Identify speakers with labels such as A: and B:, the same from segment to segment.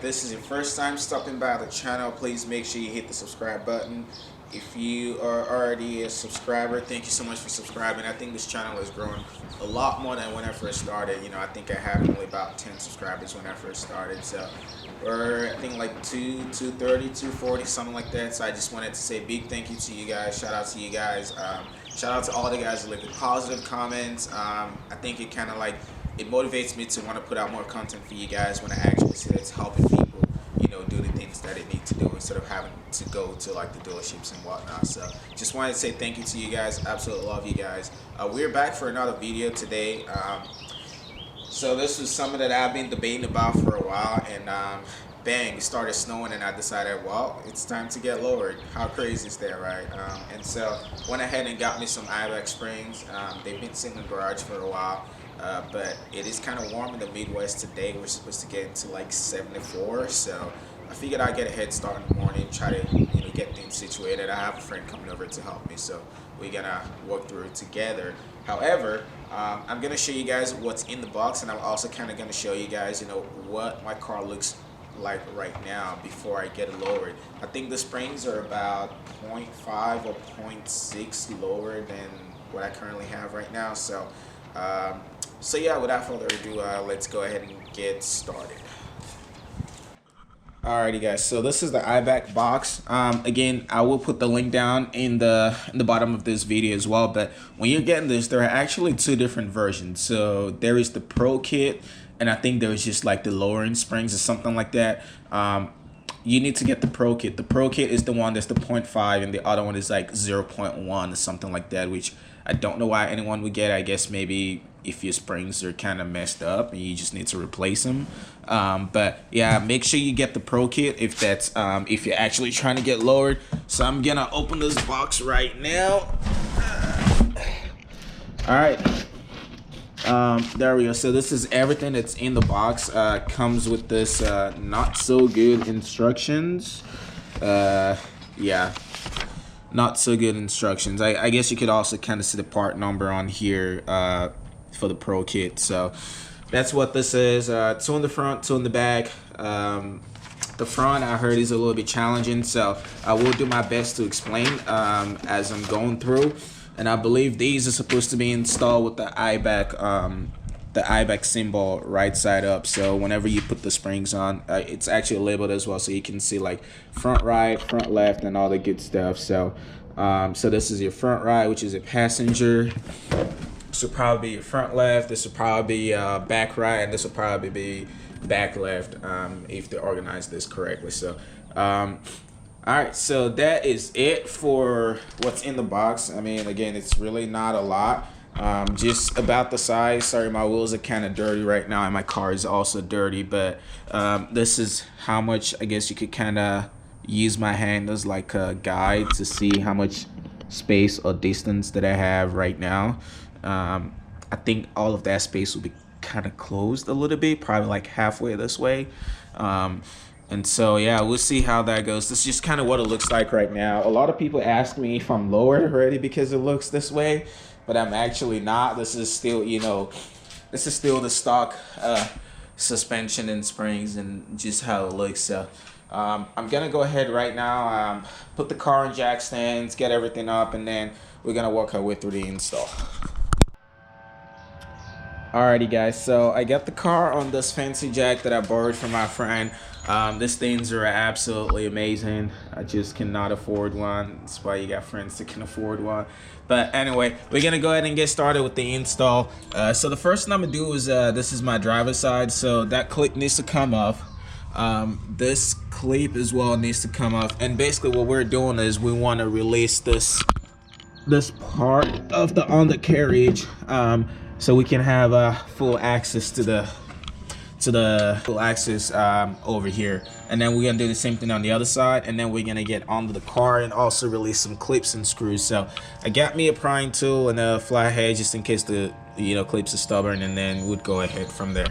A: this is your first time stopping by the channel, please make sure you hit the subscribe button. If you are already a subscriber, thank you so much for subscribing. I think this channel has grown a lot more than when I first started. You know, I think I had only about 10 subscribers when I first started. So we're, I think, like 230, 240, something like that. So I just wanted to say a big thank you to you guys. Shout out to you guys. Shout out to all the guys who leave positive comments. I think it kind of like, it motivates me to want to put out more content for you guys when I actually see that it's helping people, you know, do the things that they need to do instead of having to go to like the dealerships and whatnot. So just wanted to say thank you to you guys. Absolutely love you guys. We're back for another video today. So this was something that I've been debating about for a while, and bang, it started snowing, and I decided, well, it's time to get lowered. How crazy is that, right? And so went ahead and got me some IBEX springs. They've been sitting in the garage for a while. But it is kind of warm in the Midwest today. We're supposed to get into like 74, so I figured I'd get a head start in the morning, try to, you know, get things situated. I have a friend coming over to help me, so we're gonna work through it together. However, I'm gonna show you guys what's in the box, and I'm also kind of gonna show you guys, you know, what my car looks like right now before I get it lowered. I think the springs are about 0.5 or 0.6 lower than what I currently have right now. So so yeah, without further ado, let's go ahead and get started. Alrighty guys, so this is the IBEX box. Again, I will put the link down in the bottom of this video as well, but when you're getting this, there are actually two different versions. So there is the Pro kit, and I think there is just like the lowering springs or something like that. You need to get the Pro kit. The Pro kit is the one that's the 0.5, and the other one is like 0.1 or something like that, which I don't know why anyone would get. I guess maybe if your springs are kind of messed up and you just need to replace them. But yeah, make sure you get the Pro kit if that's if you're actually trying to get lowered. So I'm gonna open this box right now. All right. There we go. So this is everything that's in the box. Comes with this not so good instructions. Yeah, not so good instructions. I guess you could also kind of see the part number on here for the Pro kit. So that's what this is. Two in the front, two in the back. The front, I heard, is a little bit challenging, so I will do my best to explain as I'm going through. And I believe these are supposed to be installed with the IBEX symbol right side up. So whenever you put the springs on, it's actually labeled as well, so you can see like front right, front left, and all the good stuff. So so this is your front right, which is a passenger. This will probably be your front left. This will probably be back right, and this will probably be back left if they organize this correctly. So all right, so that is it for what's in the box. I mean, again, it's really not a lot. Just about the size. Sorry, my wheels are kind of dirty right now, and my car is also dirty. But this is how much, I guess you could kind of use my hand as like a guide to see how much space or distance that I have right now. I think all of that space will be kind of closed a little bit, probably like halfway this way. And so yeah, we'll see how that goes. This is just kind of what it looks like right now. A lot of people ask me if I'm lowered already because it looks this way, but I'm actually not. This is still, you know, this is still the stock suspension and springs and just how it looks. So I'm gonna go ahead right now, put the car in jack stands, get everything up, and then we're gonna work our way through the install. Alrighty guys, so I got the car on this fancy jack that I borrowed from my friend. These things are absolutely amazing. I just cannot afford one. That's why you got friends that can afford one. But anyway, we're gonna go ahead and get started with the install. So the first thing I'm gonna do is this is my driver's side, so that clip needs to come off. This clip as well needs to come off. And basically what we're doing is we want to release this part of the undercarriage, so we can have full access to the full access over here. And then we're gonna do the same thing on the other side, and then we're gonna get onto the car and also release some clips and screws. So I got me a prying tool and a flathead just in case the clips are stubborn, and then we'd go ahead from there.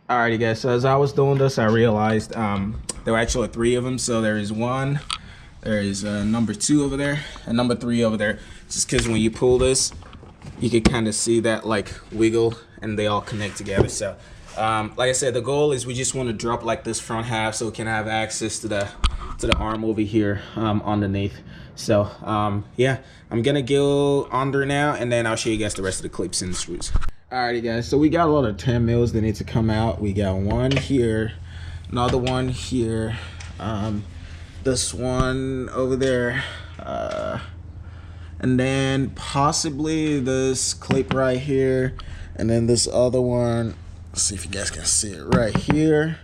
A: Alrighty guys, so as I was doing this, I realized there were actually 3 of them. So there is one, there is number 2 over there, and number 3 over there. Just because when you pull this, you can kind of see that like wiggle, and they all connect together. So Like I said, the goal is we just want to drop like this front half so we can have access to the arm over here underneath. So yeah, I'm gonna go under now, and then I'll show you guys the rest of the clips and the screws. Alrighty guys, so we got a lot of 10 mils that need to come out. We got one here, another one here, this one over there, and then possibly this clip right here, and then this other one. Let's see if you guys can see it right here.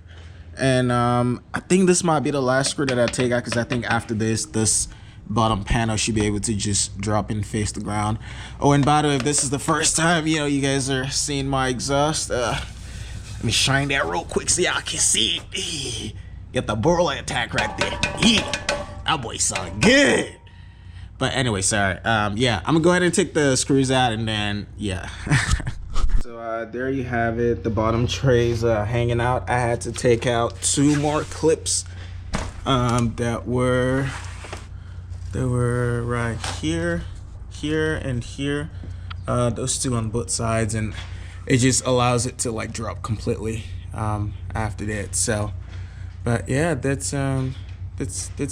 A: And I think this might be the last screw that I take out, because I think after this bottom panel should be able to just drop and face the ground. Oh, and by the way, if this is the first time you guys are seeing my exhaust, let me shine that real quick so y'all can see it. Get the burley attack right there. Yeah, that boy sound good. But anyway, sorry. Yeah, I'm gonna go ahead and take the screws out, and then yeah. So there you have it. The bottom trays hanging out. I had to take out 2 more clips that were right here, and here. Those 2 on both sides, and it just allows it to like drop completely after that. So, but yeah, that's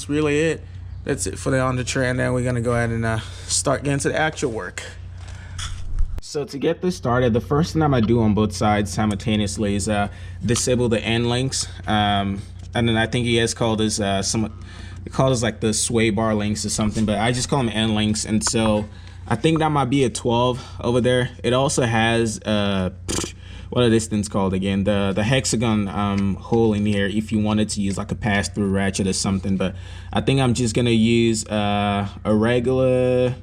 A: really it. That's it for the under tray, and then we're gonna go ahead and start getting to the actual work. So to get this started, the first thing I'm gonna do on both sides simultaneously is disable the end links. And then I think you guys call this they call this like the sway bar links or something, but I just call them end links. And so I think that might be a 12 over there. It also has what are these things called again? The hexagon hole in here if you wanted to use like a pass-through ratchet or something. But I think I'm just gonna use a regular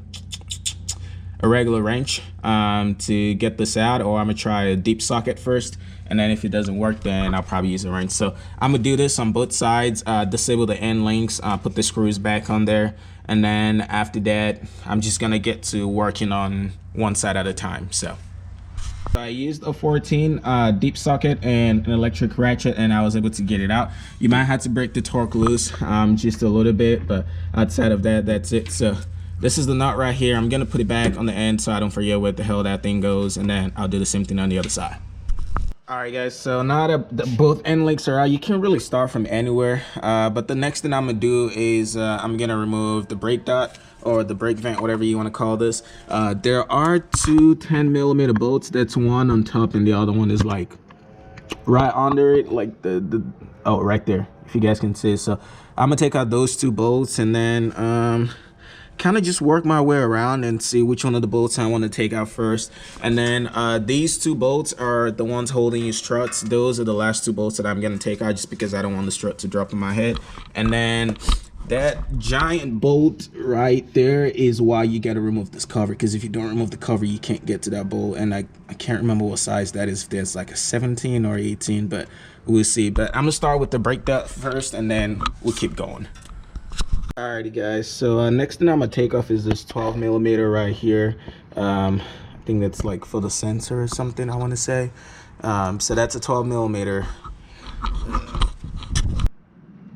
A: wrench to get this out, or I'm gonna try a deep socket first, and then if it doesn't work, then I'll probably use a wrench. So I'm gonna do this on both sides, disable the end links, put the screws back on there, and then after that I'm just gonna get to working on one side at a time. So I used a 14 deep socket and an electric ratchet, and I was able to get it out. You might have to break the torque loose just a little bit, but outside of that, that's it. So this is the nut right here. I'm gonna put it back on the end so I don't forget where the hell that thing goes, and then I'll do the same thing on the other side. Alright guys, so now that both end links are out, you can really start from anywhere, but the next thing I'm gonna do is I'm gonna remove the brake dot, or the brake vent, whatever you want to call this. There are 2 10mm bolts. That's one on top, and the other one is like right under it, like the oh, right there, if you guys can see. So I'm gonna take out those 2 bolts, and then kind of just work my way around and see which one of the bolts I want to take out first. And then these 2 bolts are the ones holding your struts. Those are the last 2 bolts that I'm going to take out, just because I don't want the strut to drop on my head. And then that giant bolt right there is why you got to remove this cover, because if you don't remove the cover, you can't get to that bolt. And I can't remember what size that is, if there's like a 17 or 18, but we'll see. But I'm gonna start with the brake dot first, and then we'll keep going. Alrighty guys, so next thing I'm gonna take off is this 12mm right here. I think that's like for the sensor or something, I want to say. So that's a 12mm.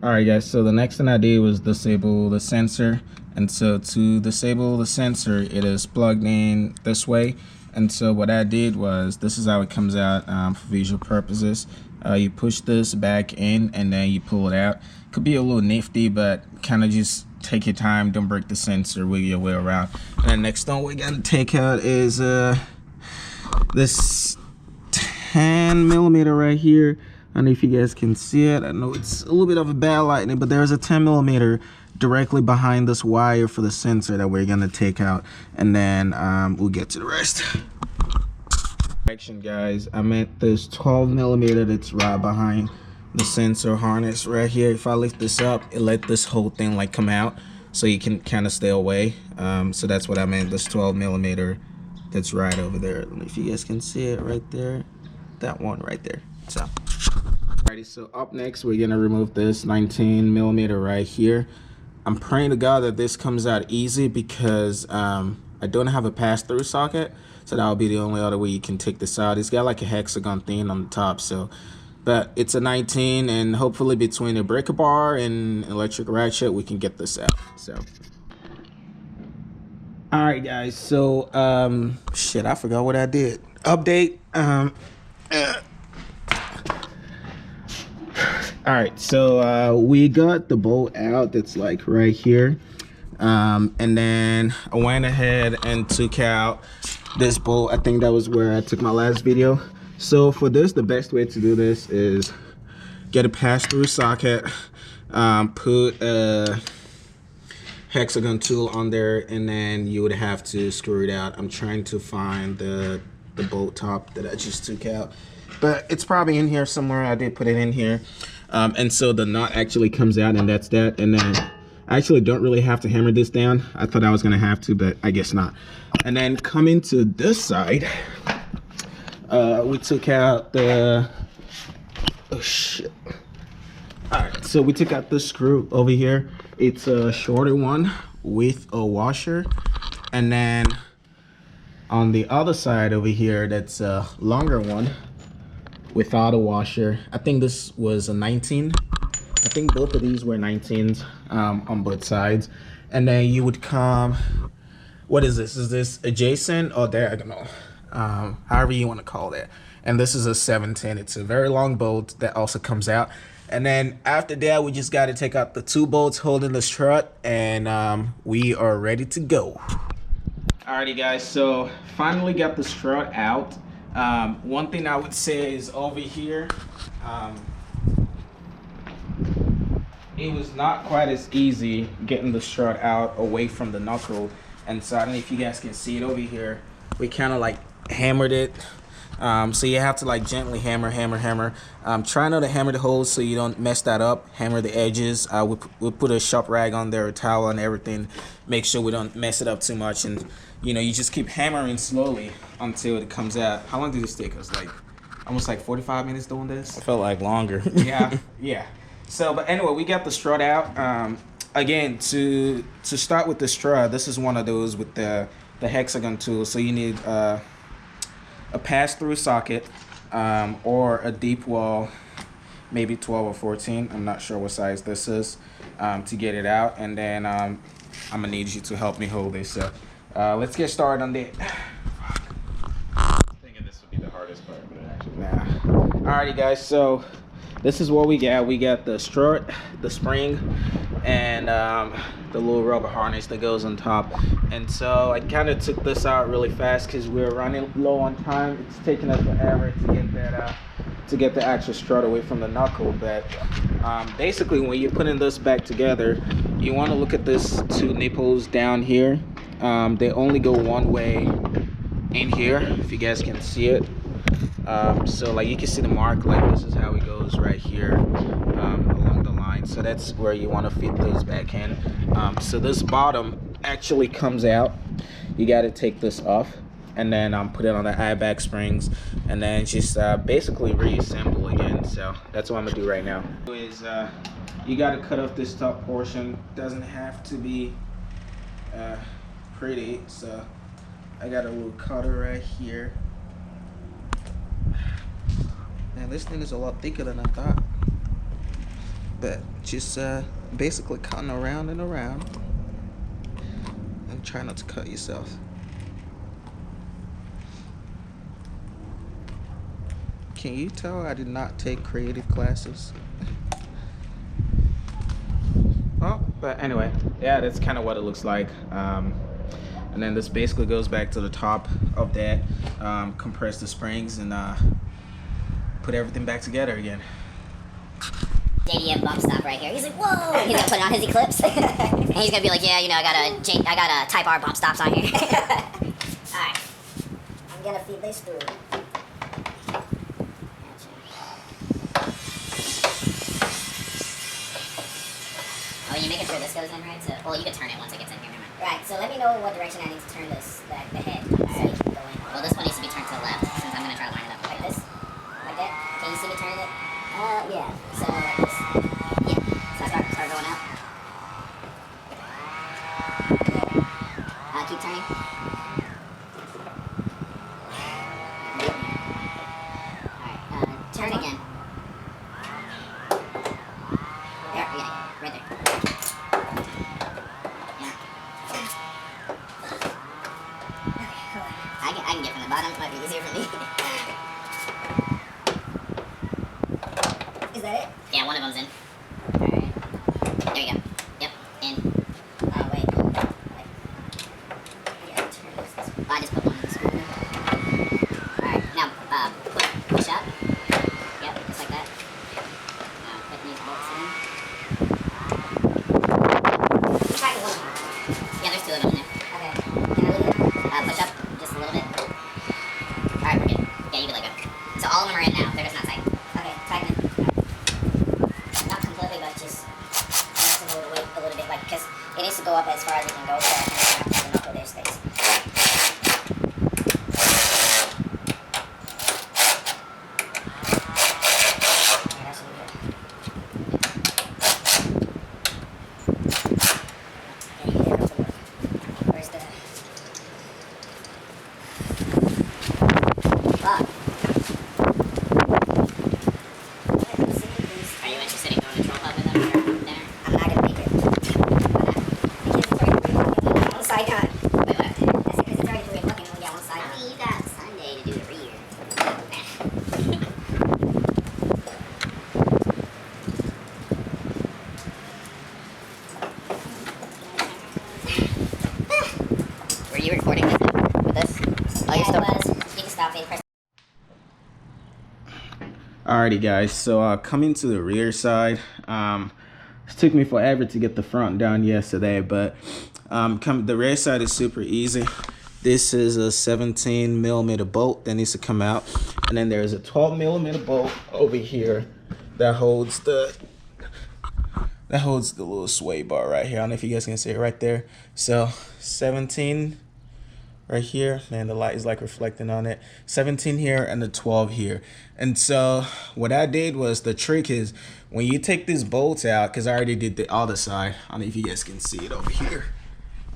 A: Alright guys, so the next thing I did was disable the sensor. And so to disable the sensor, it is plugged in this way. And so what I did was, this is how it comes out for visual purposes. You push this back in, and then you pull it out. Could be a little nifty, but kind of just take your time, don't break the sensor, wiggle your way around. And the next one we're gonna take out is this 10mm right here. I don't know if you guys can see it. I know it's a little bit of a bad lighting, but there's a 10mm directly behind this wire for the sensor that we're gonna take out, and then we'll get to the rest. Correction guys, I meant this 12mm that's right behind the sensor harness right here. If I lift this up, it let this whole thing like come out, so you can kind of stay away. So that's what I meant, this 12mm that's right over there. I don't know if you guys can see it right there, that one right there. So alrighty, so up next we're gonna remove this 19mm right here. I'm praying to God that this comes out easy, because I don't have a pass-through socket, so that'll be the only other way you can take this out. It's got like a hexagon thing on the top, so, but it's a 19, and hopefully between a breaker bar and electric ratchet we can get this out. So alright guys, so shit, I forgot what I did. Update. All right, so we got the bolt out. That's like right here. And then I went ahead and took out this bolt. I think that was where I took my last video. So for this, the best way to do this is get a pass-through socket, put a hexagon tool on there, and then you would have to screw it out. I'm trying to find the bolt top that I just took out, but it's probably in here somewhere. I did put it in here. And so the nut actually comes out, and that's that. And then I actually don't really have to hammer this down. I thought I was gonna have to, but I guess not. And then coming to this side, we took out the, oh shit. All right, so we took out the screw over here. It's a shorter one with a washer. And then on the other side over here, that's a longer one without a washer. I think this was a 19. I think both of these were 19s on both sides. And then you would come, what is this? Is this adjacent or diagonal? However you want to call it. And this is a 710. It's a very long bolt that also comes out. And then after that, we just got to take out the 2 bolts holding the strut, and we are ready to go. Alrighty guys, so finally got the strut out. One thing I would say is over here, it was not quite as easy getting the strut out away from the knuckle. And so I don't know if you guys can see it over here. We kind of like hammered it. So you have to like gently hammer. Try not to hammer the holes so you don't mess that up. Hammer the edges. We'll put a sharp rag on there, a towel and everything. Make sure we don't mess it up too much. And you know, you just keep hammering slowly until it comes out. How long did this take us? Like almost like 45 minutes doing this?
B: It felt like longer.
A: Yeah. So, but anyway, we got the strut out. Again, to start with the strut, this is one of those with the hexagon tool. So you need a pass-through socket or a deep wall, maybe 12 or 14. I'm not sure what size this is, to get it out. And then I'm gonna need you to help me hold this. So let's get started on that.
B: I'm thinking this would be the hardest part, but actually
A: Nah. Alrighty guys, so this is what we got. We got the strut, the spring, and the little rubber harness that goes on top. And so I kind of took this out really fast because we're running low on time. It's taking us forever to get that to get the actual strut away from the knuckle. But basically, when you're putting this back together, you want to look at this 2 nipples down here. They only go one way in here, if you guys can see it. So like you can see the mark, like this is how it goes right here along the line. So that's where you want to fit those back in. So this bottom actually comes out. You got to take this off and then put it on the eye back springs and then just basically reassemble again. So that's what I'm gonna do right now. Is you got to cut off this top portion. Doesn't have to be pretty. So I got a little cutter right here. Man, this thing is a lot thicker than I thought. But just basically cutting around and around. And try not to cut yourself. Can you tell I did not take creative classes? Oh, but anyway, yeah, that's kind of what it looks like. And then this basically goes back to the top of that, compress the springs and put everything back together again.
C: JDM bump stop right here. He's like, whoa! He's gonna put it on his Eclipse. And he's gonna be like, yeah, you know, I got a Type R bump stops on here. Alright. I'm gonna feed this through. Oh, you're making sure this goes in, right? So, well, you can turn it once it gets in here. Right, so let me know what direction I need to turn this, the head. So you can go in. Well, this one needs to be turned to the left, since I'm gonna try to line it up. Like this? Like that? Can you see me turning it? Yeah. So like this. Yeah. So I start going out. Keep turning. Alright, turn again. There, yeah, right there. Yeah. I can get from the bottom, it might be easier for me. Is that it? Yeah, one of them. one's in. Alright. There you go. Yep, in. Wait. I gotta turn this. I just put one in the screw. Alright, now, push up. Yep, just like that. Now, put these bolts in. Try one of them. Yeah, there's two of them in there. Okay. Can I leave it? Push up just a little bit. Alright, we're good. Yeah, you can let go. So all of them are in now. They're just not tight. Okay, tighten it. Not completely, but just move the weight a little bit, like, because it needs to go up as far as it can go, so I can have enough of their space. Where's the... Fuck. Are you interested in going to Troll Pub with them or dinner? I'm not gonna make it. Because it's already 3 o'clock and on one side not. Wait, what? That's because it's already 3 o'clock and only got one side. I mean, you got Sunday to do the rear. Were you recording this with this? Oh, yeah, it was. You can stop it.
A: Alrighty guys, so coming to the rear side, it took me forever to get the front done yesterday, but the rear side is super easy. This is a 17mm bolt that needs to come out, and then there's a 12mm bolt over here that holds the little sway bar right here. I don't know if you guys can see it right there. So 17 right here, man, the light is like reflecting on it. 17 here and the 12 here. And so what I did was, the trick is when you take these bolts out, because I already did the other side. I don't know if you guys can see it over here.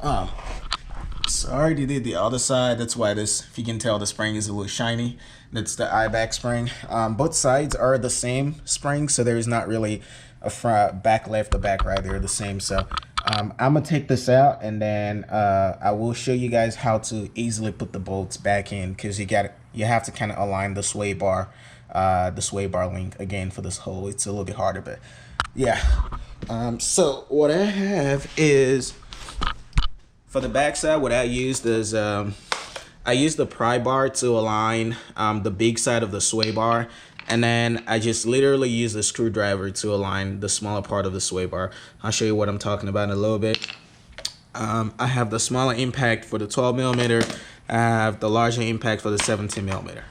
A: So I already did the other side. That's why this, if you can tell, the spring is a little shiny. That's the eye-back spring. Both sides are the same spring, so there's not really a front, back left, or back right. They're the same. So I'm gonna take this out, and then I will show you guys how to easily put the bolts back in, because you have to kind of align the sway bar link again for this hole. It's a little bit harder, but yeah. So what I have is, for the back side, what I used is I used the pry bar to align the big side of the sway bar. And then I just literally use the screwdriver to align the smaller part of the sway bar. I'll show you what I'm talking about in a little bit. I have the smaller impact for the 12mm. I have the larger impact for the 17mm.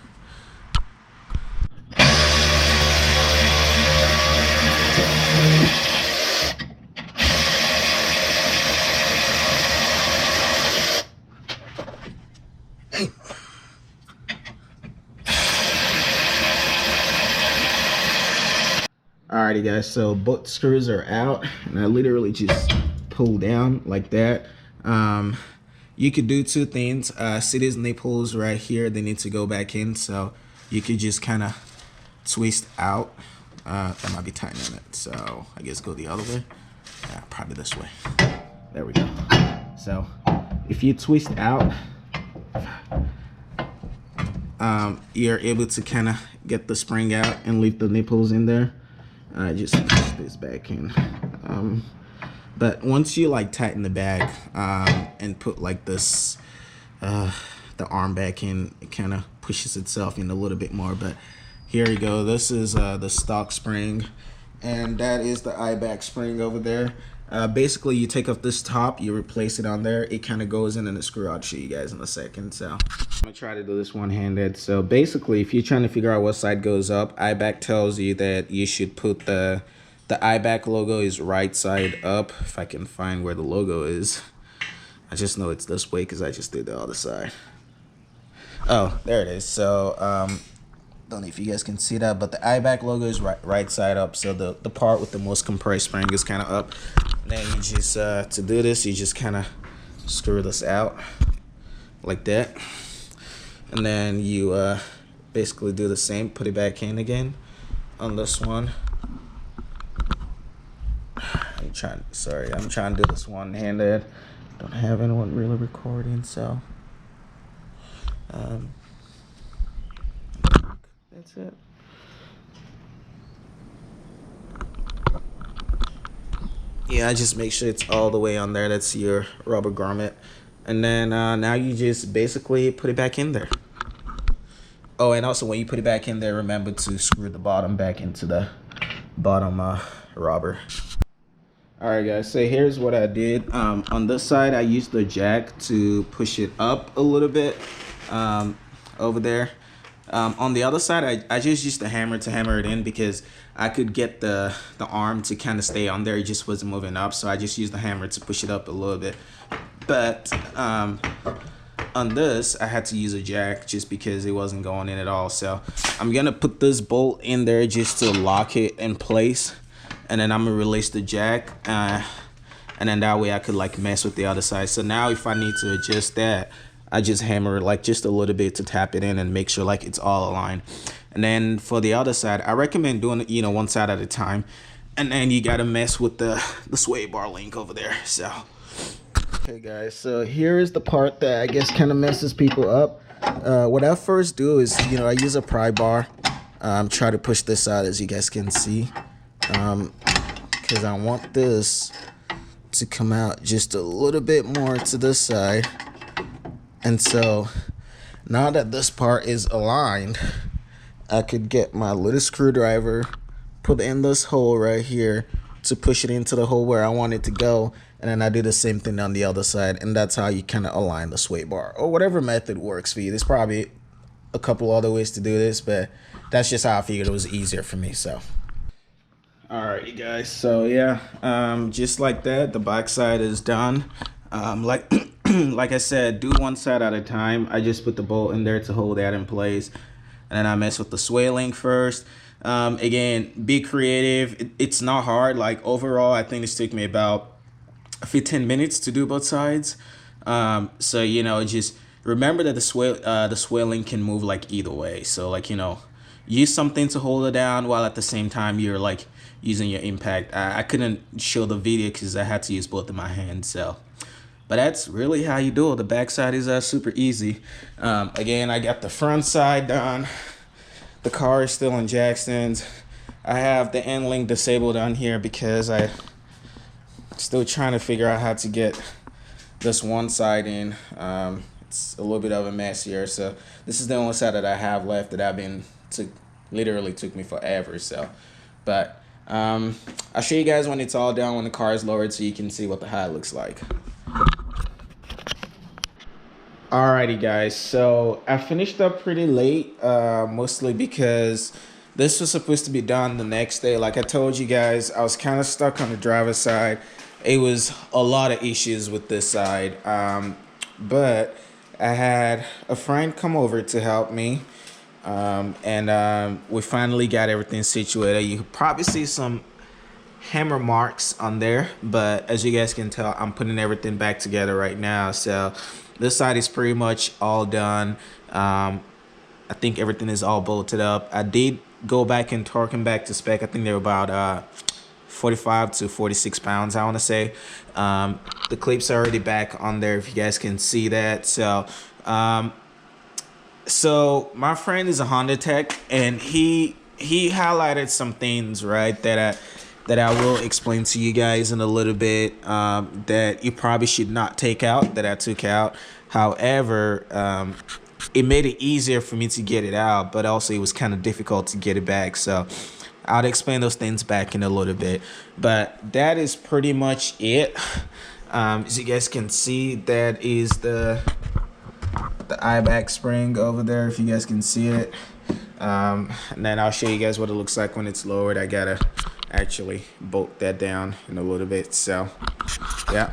A: Alrighty guys, so both screws are out, and I literally just pull down like that. You could do two things. See these nipples right here, they need to go back in, so you could just kind of twist out. That might be tightening it, so I guess go the other way. Yeah, probably this way. There we go. So if you twist out, you're able to kind of get the spring out and leave the nipples in there. Just push this back in. But once you like tighten the bag and put like this the arm back in, it kind of pushes itself in a little bit more. But here you go, this is the stock spring, and that is the eye back spring over there. Basically you take off this top, you replace it on there, it kind of goes in the screw. I'll show you guys in a second. So I'm gonna try to do this one-handed. So basically, if you're trying to figure out what side goes up, eye back tells you that you should put the eye back logo is right side up. If I can find where the logo is, I just know it's this way because I just did the other side. Oh, there it is. So don't know if you guys can see that, but the eye back logo is right side up. So the part with the most compressed spring is kind of up. And then you just to do this, you just kind of screw this out like that, and then you basically do the same, put it back in again on this one. I'm trying to do this one-handed. Don't have anyone really recording, so that's it. Yeah, just make sure it's all the way on there. That's your rubber grommet. And then now you just basically put it back in there. Oh, and also when you put it back in there, remember to screw the bottom back into the bottom rubber. All right, guys, so here's what I did. On this side, I used the jack to push it up a little bit over there. On the other side, I just used the hammer to hammer it in because I could get the arm to kind of stay on there. It just wasn't moving up, so I just used the hammer to push it up a little bit. But on this, I had to use a jack just because it wasn't going in at all. So I'm gonna put this bolt in there just to lock it in place, and then I'm gonna release the jack, and then that way I could like mess with the other side. So now if I need to adjust that, I just hammer it like just a little bit to tap it in and make sure like it's all aligned. And then for the other side, I recommend doing it, you know, one side at a time. And then you gotta mess with the sway bar link over there. So okay guys, so here is the part that I guess kind of messes people up. What I first do is, you know, I use a pry bar. Try to push this out as you guys can see, because I want this to come out just a little bit more to this side. And so now that this part is aligned, I could get my little screwdriver, put it in this hole right here to push it into the hole where I want it to go. And then I do the same thing on the other side. And that's how you kind of align the sway bar, or whatever method works for you. There's probably a couple other ways to do this, but that's just how I figured it was easier for me. So all right, you guys, so yeah, just like that, the back side is done. Like I said, do one side at a time. I just put the bolt in there to hold that in place, and then I mess with the sway link first. Again, be creative. It's not hard. Like overall, I think this took me about 15 minutes to do both sides. So you know, just remember that the sway link can move like either way. So like, you know, use something to hold it down while at the same time you're like using your impact. I couldn't show the video because I had to use both of my hands. So but that's really how you do it. The back side is super easy. Again, I got the front side done. The car is still in jack stands. I have the end link disabled on here because I'm still trying to figure out how to get this one side in. It's a little bit of a mess here. So this is the only side that I have left that literally took me forever. So, but I'll show you guys when it's all done, when the car is lowered, so you can see what the high looks like. Alrighty guys, so I finished up pretty late, mostly because this was supposed to be done the next day. Like I told you guys, I was kind of stuck on the driver's side. It was a lot of issues with this side, but I had a friend come over to help me, and we finally got everything situated. You could probably see some hammer marks on there, but as you guys can tell, I'm putting everything back together right now. So this side is pretty much all done. I think everything is all bolted up. I did go back and torque them back to spec. I think they were about 45 to 46 pounds, I want to say. The clips are already back on there, if you guys can see that. So so my friend is a Honda tech, and he highlighted some things, right, that I will explain to you guys in a little bit, that you probably should not take out, that I took out. However, it made it easier for me to get it out, but also it was kind of difficult to get it back. So I'll explain those things back in a little bit. But that is pretty much it. As you guys can see, that is the eye-back spring over there, if you guys can see it. And then I'll show you guys what it looks like when it's lowered. I gotta actually bolt that down in a little bit. So yeah.